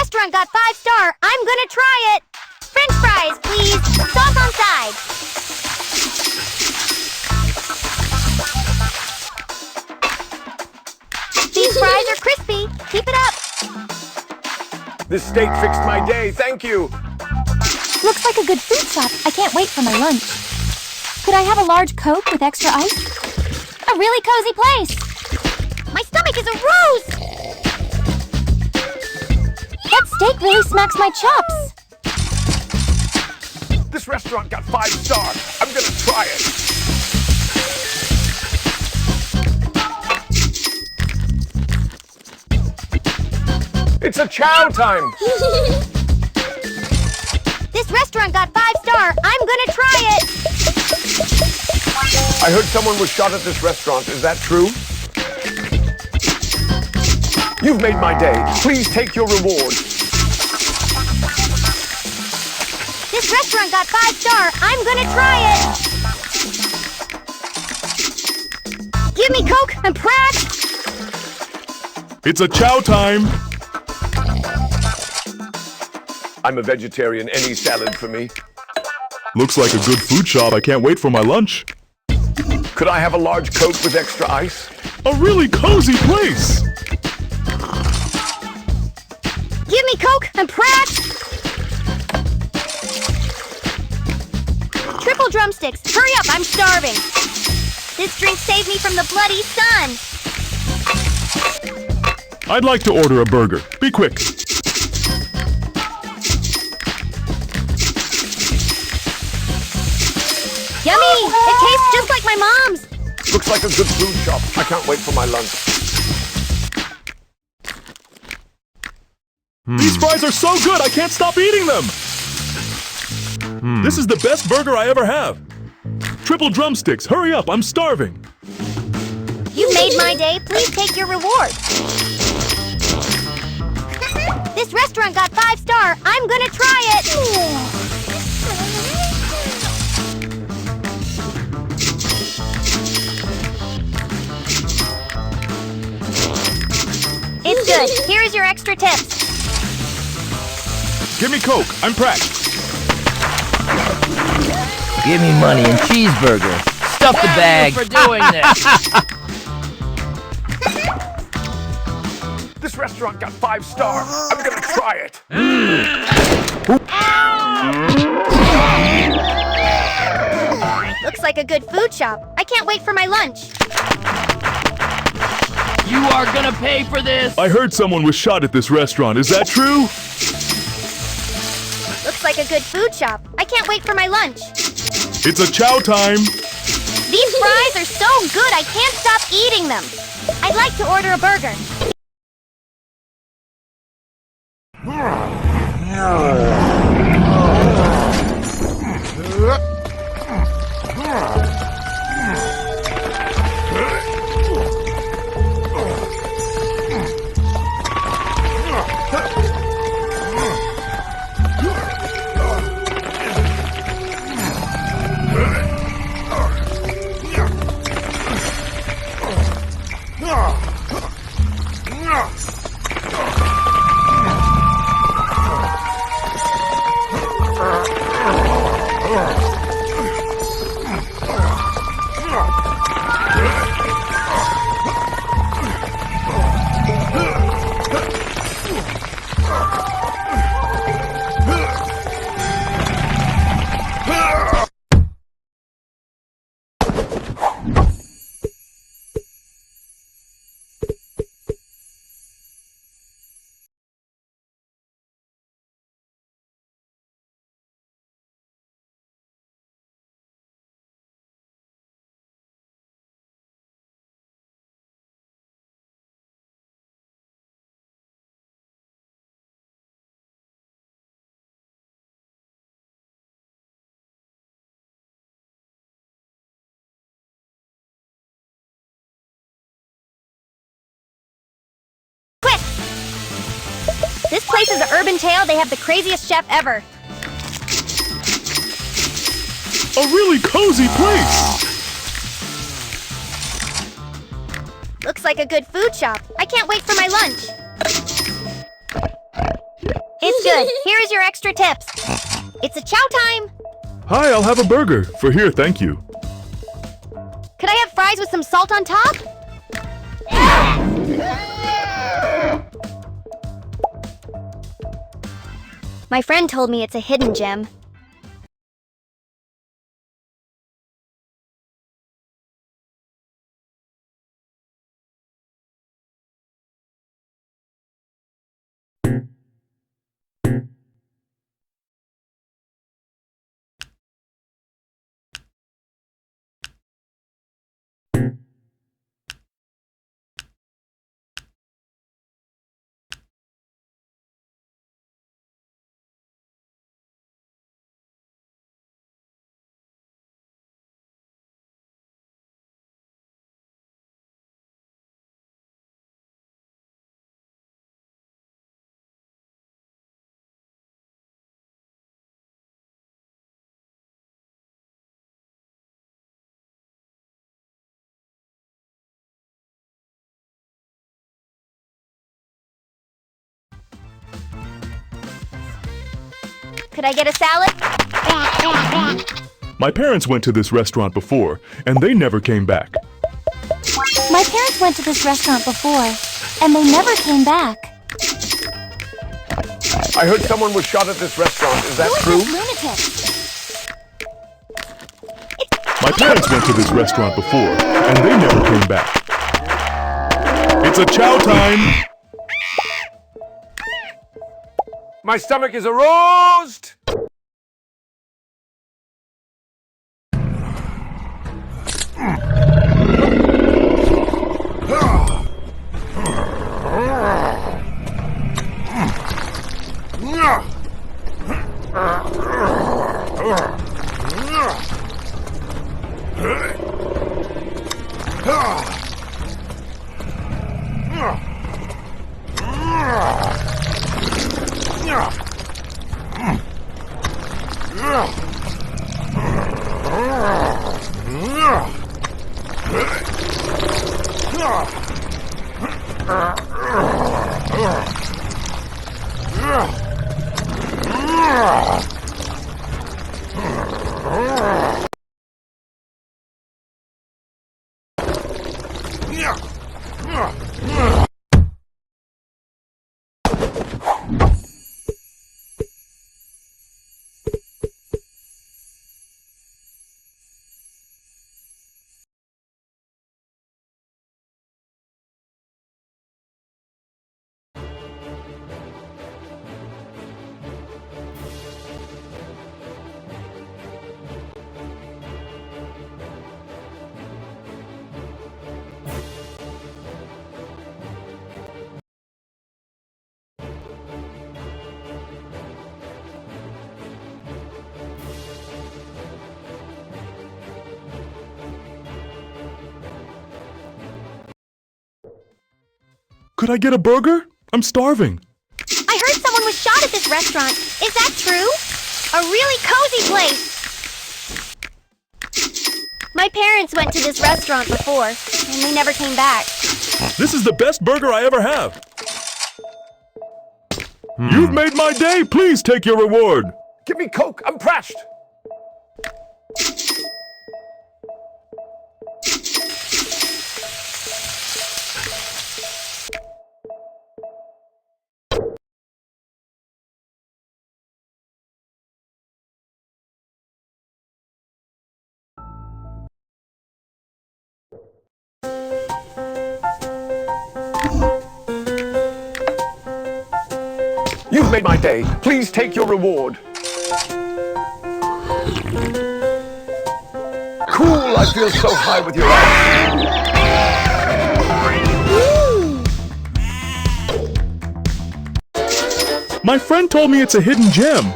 restaurant got 5-star. I'm gonna try it. French fries, please. Sauce on side. These fries are crispy. Keep it up. This steak fixed my day, thank you. Looks like a good food shop. I can't wait for my lunch. Could I have a large Coke with extra ice? A really cozy place. My stomach is a rose. That steak really smacks my chops. This restaurant got 5-star. I'm gonna try it. It's a chow time. This restaurant got 5-star. I'm gonna try it. I heard someone was shot at this restaurant. Is that true? You've made my day. Please take your reward. This restaurant got 5-star. I'm gonna try it. Give me Coke and Pratt. It's a chow time! I'm a vegetarian. Any salad for me? Looks like a good food shop. I can't wait for my lunch. Could I have a large Coke with extra ice? A really cozy place! Give me Coke and Pratt. Triple drumsticks. Hurry up, I'm starving. This drink saved me from the bloody sun. I'd like to order a burger. Be quick. Yummy! It tastes just like my mom's. Looks like a good food shop. I can't wait for my lunch. These fries are so good, I can't stop eating them! This is the best burger I ever have. Triple drumsticks, hurry up, I'm starving. You made my day. Please take your reward. This restaurant got 5-star. I'm gonna try it. It's good. Here is your extra tips. Give me Coke, I'm Pratt. Give me money and cheeseburger. Stuff the bag. For doing this. This restaurant got 5-star. I'm gonna try it. Looks like a good food shop. I can't wait for my lunch. You are gonna pay for this. I heard someone was shot at this restaurant, is that true? Looks like a good food shop. I can't wait for my lunch. It's a chow time. These fries are so good, I can't stop eating them. I'd like to order a burger. This place is an urban tale. They have the craziest chef ever. A really cozy place. Looks like a good food shop. I can't wait for my lunch. Good. Here is your extra tips. It's a chow time. Hi, I'll have a burger. For here, thank you. Could I have fries with some salt on top? My friend told me it's a hidden gem. Could I get a salad? My parents went to this restaurant before, and they never came back. My parents went to this restaurant before, and they never came back. I heard someone was shot at this restaurant. Is that Who is true? this lunatic? My parents went to this restaurant before, and they never came back. It's a chow time! My stomach is a roast! Could I get a burger? I'm starving. I heard someone was shot at this restaurant. Is that true? A really cozy place. My parents went to this restaurant before, and they never came back. This is the best burger I ever have. You've made my day. Please take your reward. Give me Coke. I'm parched. You've made my day. Please take your reward. Cool, I feel so high with your eyes. My friend told me it's a hidden gem.